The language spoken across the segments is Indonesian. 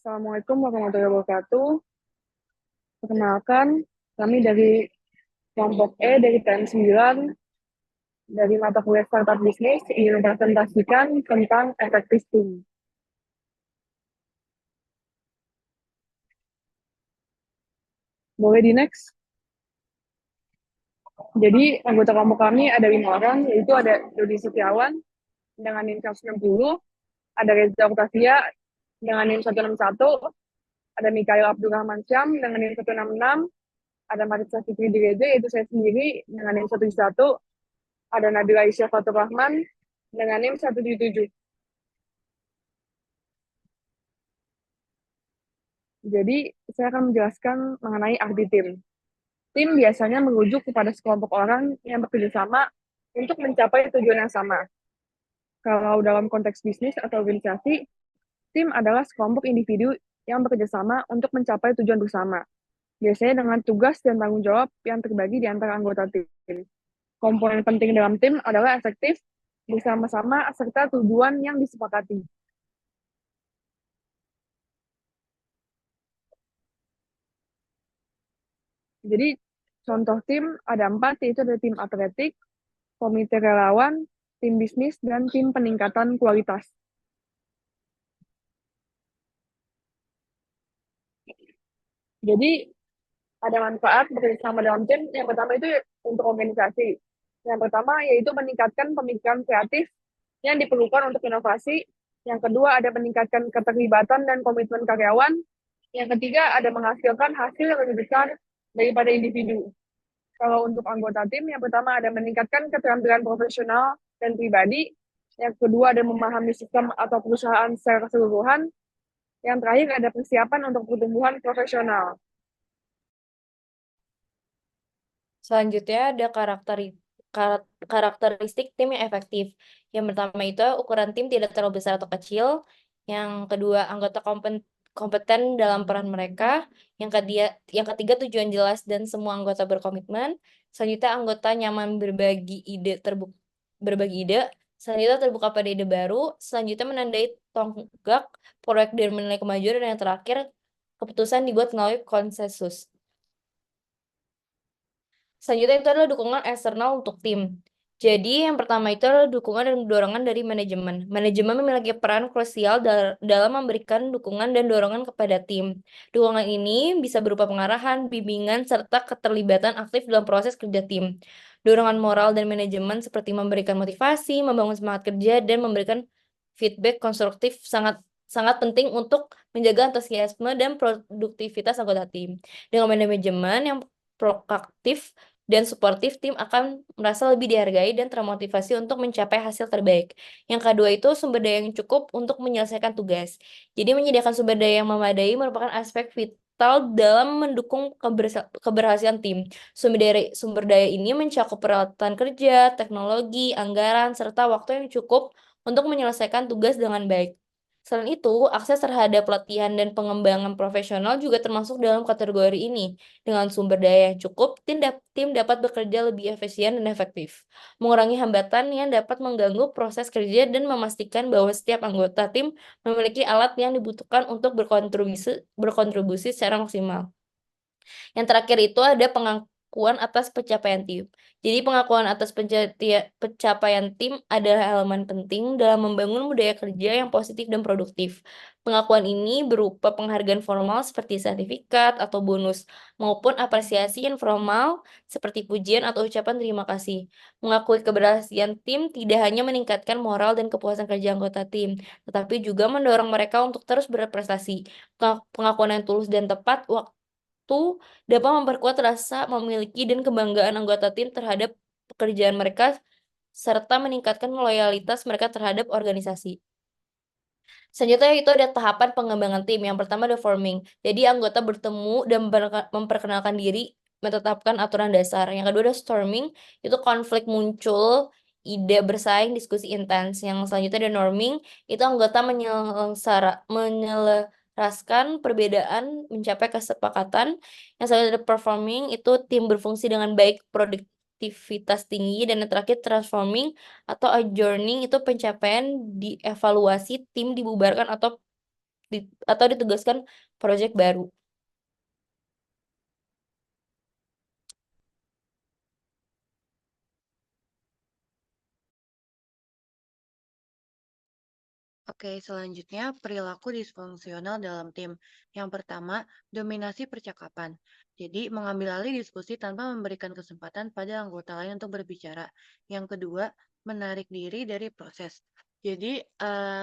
Assalamualaikum warahmatullahi wabarakatuh. Perkenalkan, kami dari kelompok E dari TM 9 dari mata kuliah Startup Bisnis ingin mempresentasikan tentang efektif tim. Boleh di next? Jadi, anggota kelompok kami ada 5 orang, yaitu ada Dodi Setiawan dengan NIM 160, ada Reza Octavia dengan NIM 161, ada Mikael Abdurrahman Syam dengan NIM 166, ada Marissa Fikri Direze, yaitu saya sendiri dengan NIM 171, ada Nabila Aisyah Fatur Rahman dengan NIM 177. Jadi, saya akan menjelaskan mengenai arti tim. Tim biasanya merujuk kepada sekelompok orang yang bekerja sama untuk mencapai tujuan yang sama. Kalau dalam konteks bisnis atau organisasi, tim adalah sekelompok individu yang bekerja sama untuk mencapai tujuan bersama. Biasanya dengan tugas dan tanggung jawab yang terbagi di antara anggota tim. Komponen penting dalam tim adalah efektif, bersama-sama, serta tujuan yang disepakati. Jadi, contoh tim ada 4, yaitu ada tim atletik, komite relawan, tim bisnis, dan tim peningkatan kualitas. Jadi, ada manfaat bekerjasama dalam tim. Yang pertama itu untuk organisasi. Yang pertama yaitu meningkatkan pemikiran kreatif yang diperlukan untuk inovasi. Yang kedua ada meningkatkan keterlibatan dan komitmen karyawan. Yang ketiga ada menghasilkan hasil yang lebih besar daripada individu. Kalau untuk anggota tim, yang pertama ada meningkatkan keterampilan profesional dan pribadi. Yang kedua ada memahami sistem atau perusahaan secara keseluruhan. Yang terakhir ada persiapan untuk pertumbuhan profesional. Selanjutnya ada karakteristik tim yang efektif. Yang pertama itu ukuran tim tidak terlalu besar atau kecil. Yang kedua, anggota kompeten dalam peran mereka. Yang ketiga, tujuan jelas dan semua anggota berkomitmen. Selanjutnya, anggota nyaman berbagi ide. Selanjutnya, terbuka pada ide baru. Selanjutnya, menandai tonggak proyek dan menilai kemajuan. Dan yang terakhir, keputusan dibuat melalui konsensus. Selanjutnya itu adalah dukungan eksternal untuk tim. Jadi yang pertama itu adalah dukungan dan dorongan dari manajemen. Manajemen memiliki peran krusial dalam memberikan dukungan dan dorongan kepada tim. Dukungan ini bisa berupa pengarahan, bimbingan, serta keterlibatan aktif dalam proses kerja tim. Dorongan moral dan manajemen seperti memberikan motivasi, membangun semangat kerja, dan memberikan feedback konstruktif sangat sangat penting untuk menjaga antusiasme dan produktivitas anggota tim. Dengan manajemen yang proaktif dan suportif, tim akan merasa lebih dihargai dan termotivasi untuk mencapai hasil terbaik. Yang kedua itu sumber daya yang cukup untuk menyelesaikan tugas. Jadi menyediakan sumber daya yang memadai merupakan aspek vital dalam mendukung keberhasilan tim. Sumber daya ini mencakup peralatan kerja, teknologi, anggaran, serta waktu yang cukup untuk menyelesaikan tugas dengan baik. Selain itu, akses terhadap pelatihan dan pengembangan profesional juga termasuk dalam kategori ini. Dengan sumber daya yang cukup, tim dapat bekerja lebih efisien dan efektif, mengurangi hambatan yang dapat mengganggu proses kerja dan memastikan bahwa setiap anggota tim memiliki alat yang dibutuhkan untuk berkontribusi secara maksimal. Yang terakhir itu ada pengakuan atas pencapaian tim. Jadi pengakuan atas pencapaian tim adalah elemen penting dalam membangun budaya kerja yang positif dan produktif. Pengakuan ini berupa penghargaan formal seperti sertifikat atau bonus, maupun apresiasi informal seperti pujian atau ucapan terima kasih. Mengakui keberhasilan tim tidak hanya meningkatkan moral dan kepuasan kerja anggota tim, tetapi juga mendorong mereka untuk terus berprestasi. Pengakuan yang tulus dan tepat itu dapat memperkuat rasa memiliki dan kebanggaan anggota tim terhadap pekerjaan mereka, serta meningkatkan loyalitas mereka terhadap organisasi. Selanjutnya itu ada tahapan pengembangan tim. Yang pertama ada forming. Jadi anggota bertemu dan memperkenalkan diri, menetapkan aturan dasar. Yang kedua ada storming, itu konflik muncul, ide bersaing, diskusi intens. Yang selanjutnya ada norming, itu anggota menyelaraskan perbedaan, mencapai kesepakatan. Yang selanjutnya ada performing, itu tim berfungsi dengan baik, produktivitas tinggi. Dan yang terakhir transforming atau adjourning, itu pencapaian dievaluasi, tim dibubarkan atau atau ditugaskan proyek baru. Oke, selanjutnya perilaku disfungsional dalam tim. Yang pertama, dominasi percakapan. Jadi, mengambil alih diskusi tanpa memberikan kesempatan pada anggota lain untuk berbicara. Yang kedua, menarik diri dari proses. Jadi,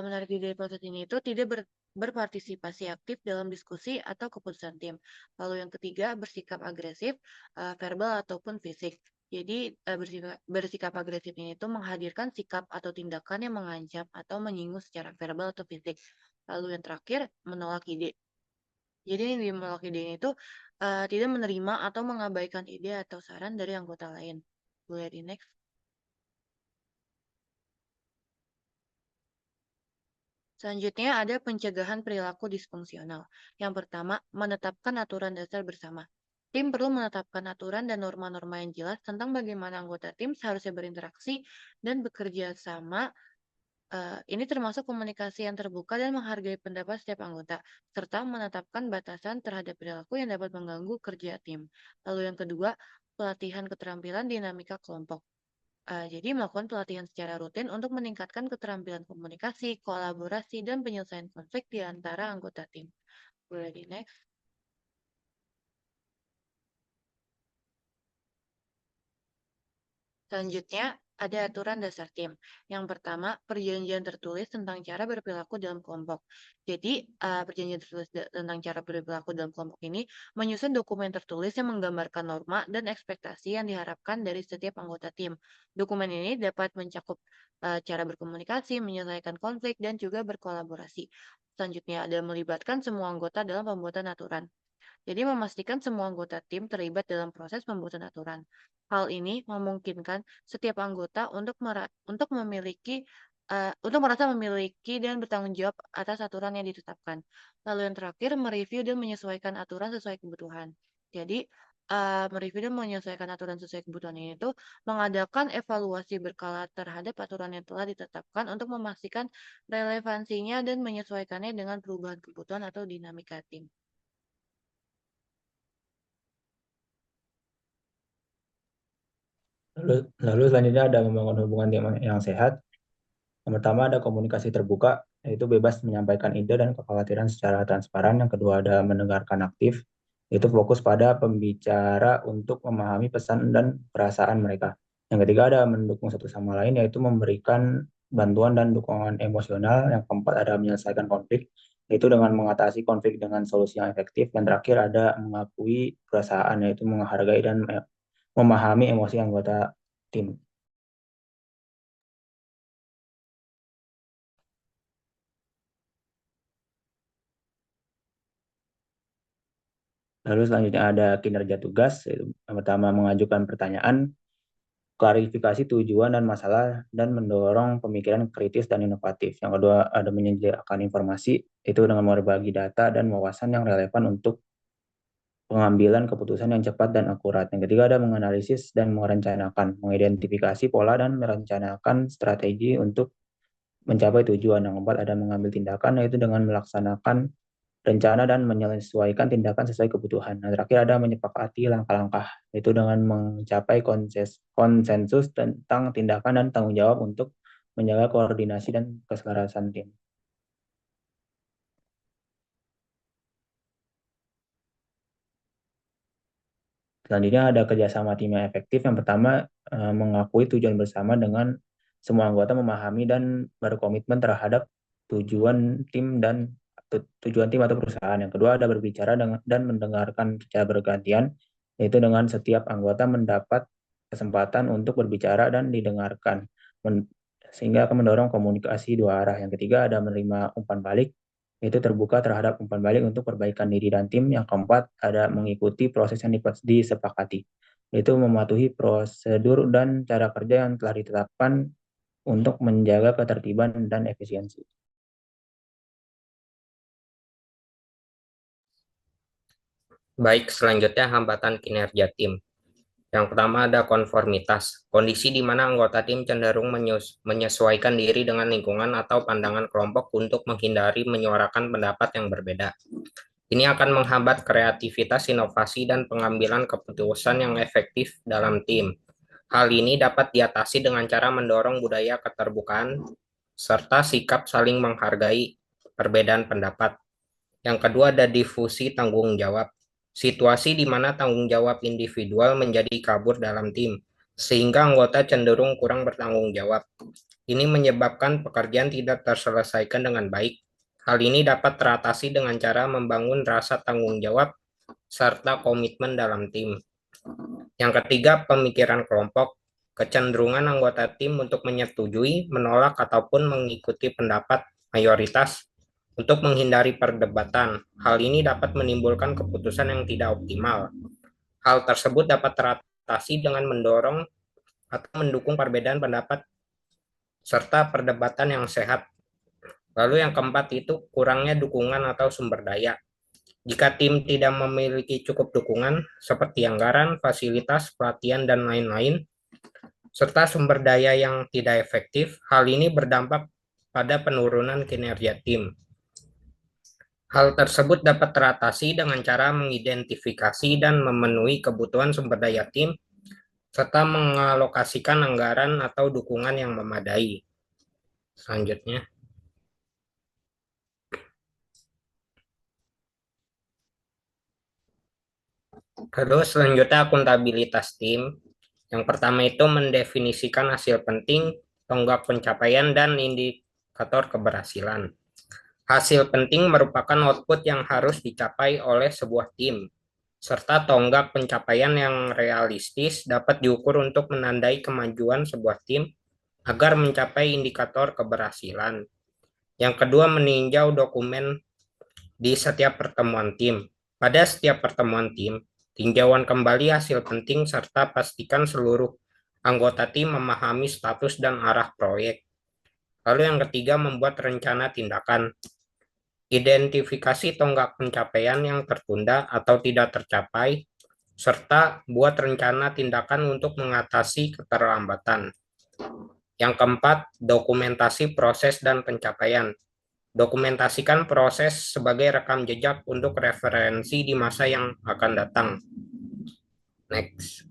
menarik diri dari proses ini itu tidak berpartisipasi aktif dalam diskusi atau keputusan tim. Lalu yang ketiga, bersikap agresif, verbal ataupun fisik. Jadi, bersikap agresif ini tuh menghadirkan sikap atau tindakan yang mengancam atau menyinggung secara verbal atau fisik. Lalu yang terakhir, menolak ide. Jadi yang menolak ide ini tuh tidak menerima atau mengabaikan ide atau saran dari anggota lain. Boleh di next. Selanjutnya ada pencegahan perilaku disfungsional. Yang pertama, menetapkan aturan dasar bersama. Tim perlu menetapkan aturan dan norma-norma yang jelas tentang bagaimana anggota tim seharusnya berinteraksi dan bekerja sama. Ini termasuk komunikasi yang terbuka dan menghargai pendapat setiap anggota, serta menetapkan batasan terhadap perilaku yang dapat mengganggu kerja tim. Lalu yang kedua, pelatihan keterampilan dinamika kelompok. Jadi melakukan pelatihan secara rutin untuk meningkatkan keterampilan komunikasi, kolaborasi, dan penyelesaian konflik di antara anggota tim. Boleh di next. Selanjutnya, ada aturan dasar tim. Yang pertama, perjanjian tertulis tentang cara berperilaku dalam kelompok. Jadi, perjanjian tertulis tentang cara berperilaku dalam kelompok ini menyusun dokumen tertulis yang menggambarkan norma dan ekspektasi yang diharapkan dari setiap anggota tim. Dokumen ini dapat mencakup cara berkomunikasi, menyelesaikan konflik, dan juga berkolaborasi. Selanjutnya, ada melibatkan semua anggota dalam pembuatan aturan. Jadi memastikan semua anggota tim terlibat dalam proses pembuatan aturan. Hal ini memungkinkan setiap anggota untuk memiliki untuk merasa memiliki dan bertanggung jawab atas aturan yang ditetapkan. Lalu yang terakhir, mereview dan menyesuaikan aturan sesuai kebutuhan. Jadi mereview dan menyesuaikan aturan sesuai kebutuhan ini tuh mengadakan evaluasi berkala terhadap aturan yang telah ditetapkan untuk memastikan relevansinya dan menyesuaikannya dengan perubahan kebutuhan atau dinamika tim. Lalu selanjutnya ada membangun hubungan tim yang sehat. Yang pertama ada komunikasi terbuka, yaitu bebas menyampaikan ide dan kekhawatiran secara transparan. Yang kedua ada mendengarkan aktif, yaitu fokus pada pembicara untuk memahami pesan dan perasaan mereka. Yang ketiga ada mendukung satu sama lain, yaitu memberikan bantuan dan dukungan emosional. Yang keempat ada menyelesaikan konflik, yaitu dengan mengatasi konflik dengan solusi yang efektif. Yang terakhir ada mengakui perasaan, yaitu menghargai dan memahami emosi anggota tim. Lalu selanjutnya ada kinerja tugas, yaitu yang pertama mengajukan pertanyaan, klarifikasi tujuan dan masalah, dan mendorong pemikiran kritis dan inovatif. Yang kedua ada menyediakan informasi, itu dengan berbagi data dan wawasan yang relevan untuk pengambilan keputusan yang cepat dan akurat. Yang ketiga ada menganalisis dan merencanakan, mengidentifikasi pola dan merencanakan strategi untuk mencapai tujuan. Yang keempat ada mengambil tindakan, yaitu dengan melaksanakan rencana dan menyesuaikan tindakan sesuai kebutuhan. Nah, terakhir ada menyepakati langkah-langkah, yaitu dengan mencapai konsensus tentang tindakan dan tanggung jawab untuk menjaga koordinasi dan keselarasan tim. Selanjutnya ada kerjasama tim yang efektif. Yang pertama, mengakui tujuan bersama dengan semua anggota memahami dan berkomitmen terhadap tujuan tim dan tujuan tim atau perusahaan. Yang kedua ada berbicara dan mendengarkan secara bergantian, yaitu dengan setiap anggota mendapat kesempatan untuk berbicara dan didengarkan, sehingga akan mendorong komunikasi dua arah. Yang ketiga ada menerima umpan balik, yaitu terbuka terhadap umpan balik untuk perbaikan diri dan tim. Yang keempat ada mengikuti proses yang disepakati, yaitu mematuhi prosedur dan cara kerja yang telah ditetapkan untuk menjaga ketertiban dan efisiensi. Baik, selanjutnya hambatan kinerja tim. Yang pertama ada konformitas, kondisi di mana anggota tim cenderung menyesuaikan diri dengan lingkungan atau pandangan kelompok untuk menghindari menyuarakan pendapat yang berbeda. Ini akan menghambat kreativitas, inovasi, dan pengambilan keputusan yang efektif dalam tim. Hal ini dapat diatasi dengan cara mendorong budaya keterbukaan serta sikap saling menghargai perbedaan pendapat. Yang kedua ada difusi tanggung jawab. Situasi di mana tanggung jawab individual menjadi kabur dalam tim, sehingga anggota cenderung kurang bertanggung jawab. Ini menyebabkan pekerjaan tidak terselesaikan dengan baik. Hal ini dapat teratasi dengan cara membangun rasa tanggung jawab serta komitmen dalam tim. Yang ketiga, pemikiran kelompok. Kecenderungan anggota tim untuk menyetujui, menolak, ataupun mengikuti pendapat mayoritas untuk menghindari perdebatan. Hal ini dapat menimbulkan keputusan yang tidak optimal. Hal tersebut dapat teratasi dengan mendorong atau mendukung perbedaan pendapat serta perdebatan yang sehat. Lalu yang keempat itu kurangnya dukungan atau sumber daya. Jika tim tidak memiliki cukup dukungan seperti anggaran, fasilitas, pelatihan, dan lain-lain, serta sumber daya yang tidak efektif, hal ini berdampak pada penurunan kinerja tim. Hal tersebut dapat teratasi dengan cara mengidentifikasi dan memenuhi kebutuhan sumber daya tim, serta mengalokasikan anggaran atau dukungan yang memadai. Selanjutnya, terus selanjutnya akuntabilitas tim. Yang pertama itu mendefinisikan hasil penting, tonggak pencapaian, dan indikator keberhasilan. Hasil penting merupakan output yang harus dicapai oleh sebuah tim, serta tonggak pencapaian yang realistis dapat diukur untuk menandai kemajuan sebuah tim agar mencapai indikator keberhasilan. Yang kedua, meninjau dokumen di setiap pertemuan tim. Pada setiap pertemuan tim, tinjauan kembali hasil penting serta pastikan seluruh anggota tim memahami status dan arah proyek. Lalu yang ketiga, membuat rencana tindakan. Identifikasi tonggak pencapaian yang tertunda atau tidak tercapai, serta buat rencana tindakan untuk mengatasi keterlambatan. Yang keempat, dokumentasi proses dan pencapaian. Dokumentasikan proses sebagai rekam jejak untuk referensi di masa yang akan datang. Next.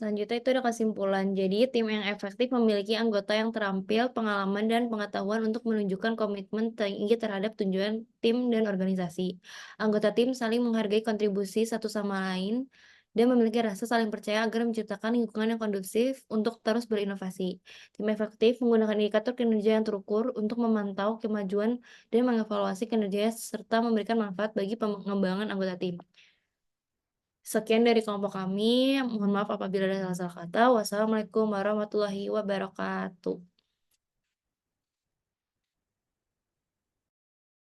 Selanjutnya itu ada kesimpulan. Jadi, tim yang efektif memiliki anggota yang terampil, pengalaman, dan pengetahuan untuk menunjukkan komitmen tinggi terhadap tujuan tim dan organisasi. Anggota tim saling menghargai kontribusi satu sama lain dan memiliki rasa saling percaya agar menciptakan lingkungan yang kondusif untuk terus berinovasi. Tim efektif menggunakan indikator kinerja yang terukur untuk memantau kemajuan dan mengevaluasi kinerjanya serta memberikan manfaat bagi pengembangan anggota tim. Sekian dari kelompok kami. Mohon maaf apabila ada salah-salah kata. Wassalamualaikum warahmatullahi wabarakatuh.